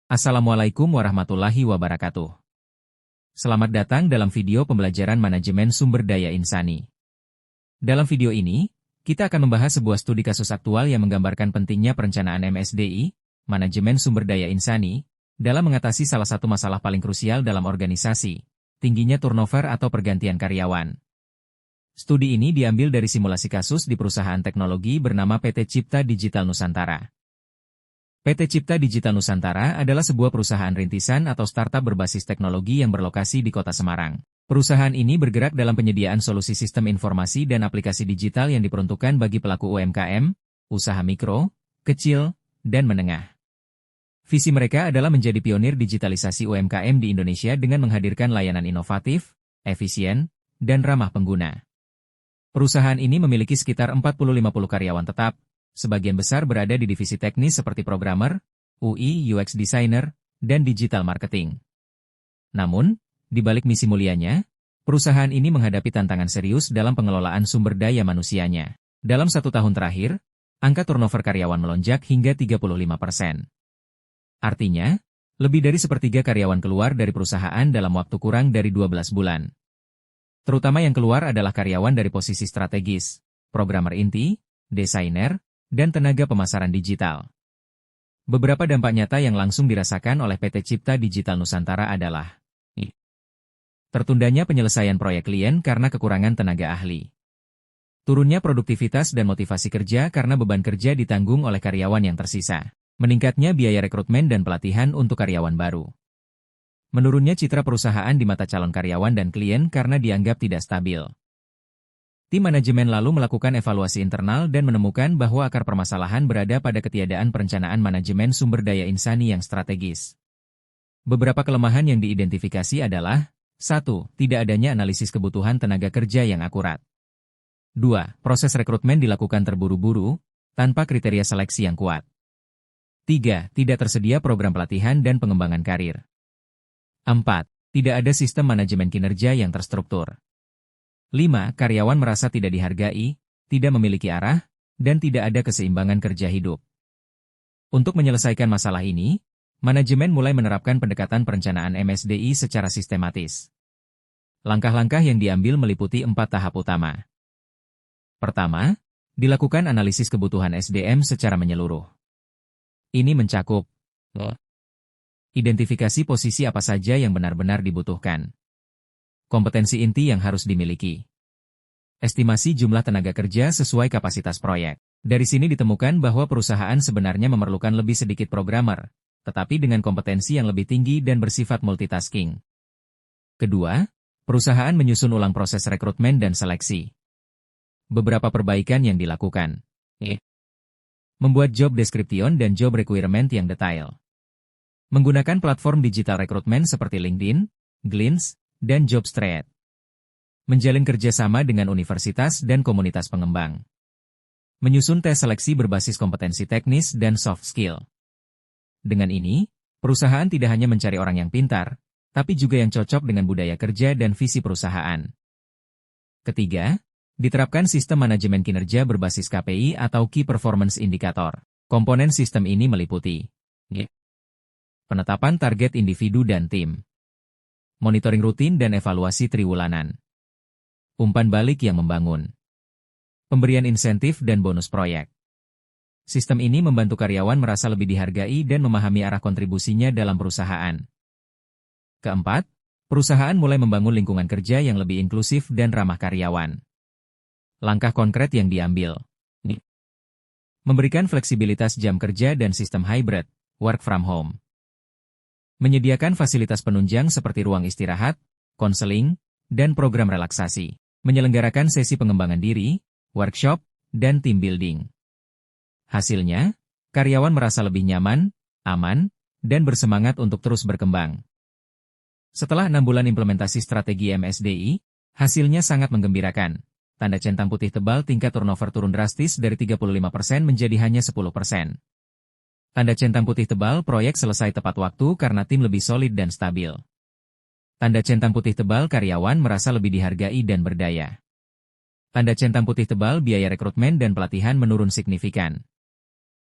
Assalamualaikum warahmatullahi wabarakatuh. Selamat datang dalam video pembelajaran manajemen sumber daya insani. Dalam video ini, kita akan membahas sebuah studi kasus aktual yang menggambarkan pentingnya perencanaan MSDI, manajemen sumber daya insani, dalam mengatasi salah satu masalah paling krusial dalam organisasi, tingginya turnover atau pergantian karyawan. Studi ini diambil dari simulasi kasus di perusahaan teknologi bernama PT Cipta Digital Nusantara. PT Cipta Digital Nusantara adalah sebuah perusahaan rintisan atau startup berbasis teknologi yang berlokasi di Kota Semarang. Perusahaan ini bergerak dalam penyediaan solusi sistem informasi dan aplikasi digital yang diperuntukkan bagi pelaku UMKM, usaha mikro, kecil, dan menengah. Visi mereka adalah menjadi pionir digitalisasi UMKM di Indonesia dengan menghadirkan layanan inovatif, efisien, dan ramah pengguna. Perusahaan ini memiliki sekitar 40-50 karyawan tetap, sebagian besar berada di divisi teknis seperti programmer, UI, UX designer, dan digital marketing. Namun, di balik misi mulianya, perusahaan ini menghadapi tantangan serius dalam pengelolaan sumber daya manusianya. Dalam 1 tahun terakhir, angka turnover karyawan melonjak hingga 35%. Artinya, lebih dari sepertiga karyawan keluar dari perusahaan dalam waktu kurang dari 12 bulan. Terutama yang keluar adalah karyawan dari posisi strategis, programmer inti, desainer, dan tenaga pemasaran digital. Beberapa dampak nyata yang langsung dirasakan oleh PT Cipta Digital Nusantara adalah tertundanya penyelesaian proyek klien karena kekurangan tenaga ahli. Turunnya produktivitas dan motivasi kerja karena beban kerja ditanggung oleh karyawan yang tersisa. Meningkatnya biaya rekrutmen dan pelatihan untuk karyawan baru. Menurunnya citra perusahaan di mata calon karyawan dan klien karena dianggap tidak stabil. Tim manajemen lalu melakukan evaluasi internal dan menemukan bahwa akar permasalahan berada pada ketiadaan perencanaan manajemen sumber daya insani yang strategis. Beberapa kelemahan yang diidentifikasi adalah 1. Tidak adanya analisis kebutuhan tenaga kerja yang akurat. 2. Proses rekrutmen dilakukan terburu-buru, tanpa kriteria seleksi yang kuat. 3. Tidak tersedia program pelatihan dan pengembangan karir. 4. Tidak ada sistem manajemen kinerja yang terstruktur. 5. Karyawan merasa tidak dihargai, tidak memiliki arah, dan tidak ada keseimbangan kerja hidup. Untuk menyelesaikan masalah ini, manajemen mulai menerapkan pendekatan perencanaan MSDI secara sistematis. Langkah-langkah yang diambil meliputi 4 tahap utama. Pertama, dilakukan analisis kebutuhan SDM secara menyeluruh. Ini mencakup identifikasi posisi apa saja yang benar-benar dibutuhkan. Kompetensi inti yang harus dimiliki. Estimasi jumlah tenaga kerja sesuai kapasitas proyek. Dari sini ditemukan bahwa perusahaan sebenarnya memerlukan lebih sedikit programmer, tetapi dengan kompetensi yang lebih tinggi dan bersifat multitasking. Kedua, perusahaan menyusun ulang proses rekrutmen dan seleksi. Beberapa perbaikan yang dilakukan. Membuat job description dan job requirement yang detail. Menggunakan platform digital rekrutmen seperti LinkedIn, Glints, dan Jobstreet. Menjalin kerjasama dengan universitas dan komunitas pengembang. Menyusun tes seleksi berbasis kompetensi teknis dan soft skill. Dengan ini, perusahaan tidak hanya mencari orang yang pintar, tapi juga yang cocok dengan budaya kerja dan visi perusahaan. Ketiga, diterapkan sistem manajemen kinerja berbasis KPI atau Key Performance Indicator. Komponen sistem ini meliputi penetapan target individu dan tim. Monitoring rutin dan evaluasi triwulanan. Umpan balik yang membangun. Pemberian insentif dan bonus proyek. Sistem ini membantu karyawan merasa lebih dihargai dan memahami arah kontribusinya dalam perusahaan. Keempat, perusahaan mulai membangun lingkungan kerja yang lebih inklusif dan ramah karyawan. Langkah konkret yang diambil. Memberikan fleksibilitas jam kerja dan sistem hybrid, work from home. Menyediakan fasilitas penunjang seperti ruang istirahat, konseling, dan program relaksasi. Menyelenggarakan sesi pengembangan diri, workshop, dan team building. Hasilnya, karyawan merasa lebih nyaman, aman, dan bersemangat untuk terus berkembang. Setelah 6 bulan implementasi strategi MSDI, hasilnya sangat menggembirakan. Tanda centang putih tebal tingkat turnover turun drastis dari 35% menjadi hanya 10%. Tanda centang putih tebal proyek selesai tepat waktu karena tim lebih solid dan stabil. Tanda centang putih tebal karyawan merasa lebih dihargai dan berdaya. Tanda centang putih tebal biaya rekrutmen dan pelatihan menurun signifikan.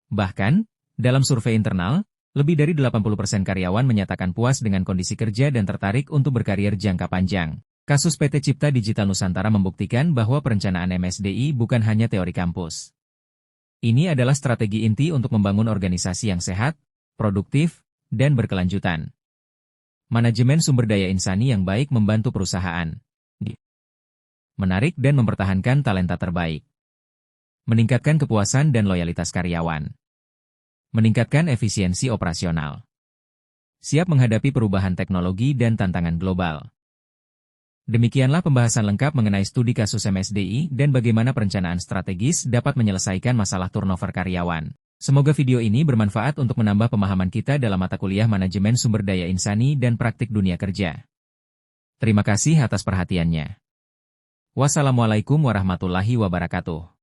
Bahkan, dalam survei internal, Lebih dari 80% karyawan menyatakan puas dengan kondisi kerja dan tertarik untuk berkarir jangka panjang. Kasus PT Cipta Digital Nusantara membuktikan bahwa perencanaan MSDI bukan hanya teori kampus. Ini adalah strategi inti untuk membangun organisasi yang sehat, produktif, dan berkelanjutan. Manajemen sumber daya insani yang baik membantu perusahaan menarik dan mempertahankan talenta terbaik, meningkatkan kepuasan dan loyalitas karyawan, meningkatkan efisiensi operasional, siap menghadapi perubahan teknologi dan tantangan global. Demikianlah pembahasan lengkap mengenai studi kasus MSDI dan bagaimana perencanaan strategis dapat menyelesaikan masalah turnover karyawan. Semoga video ini bermanfaat untuk menambah pemahaman kita dalam mata kuliah Manajemen Sumber Daya Insani dan Praktik Dunia Kerja. Terima kasih atas perhatiannya. Wassalamualaikum warahmatullahi wabarakatuh.